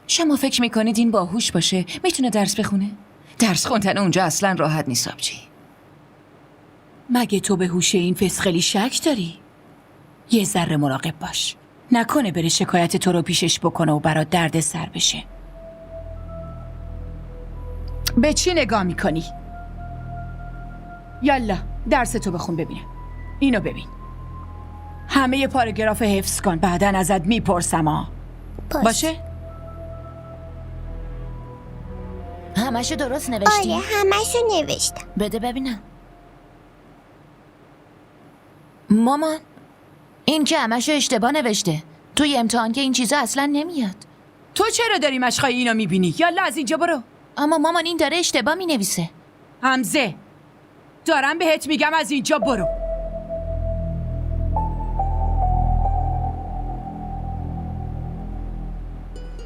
شما فکر میکنید این باهوش باشه میتونه درس بخونه؟ درس خوندن اونجا اصلا راحت نیست آبجی. مگه تو به هوش این فسخلی شک داری؟ یه ذره مراقب باش، نکنه بره شکایت تو رو پیشش بکنه و برات درد سر بشه. به چی نگاه میکنی؟ یالا درس تو بخون ببینم. اینو ببین، همه پاراگراف حفظ کن، بعداً ازت میپرسم ها. باشه؟ همشو درست نوشتی؟ آره همشو نوشتم. بده ببینم. مامان این که همشو اشتباه نوشته. توی امتحان که این چیزا اصلا نمیاد. تو چرا داری مشقای اینو میبینی؟ یالا از اینجا برو. اما مامان این داره اشتباه مینویسه. حمزه، دارم بهت میگم از اینجا برو.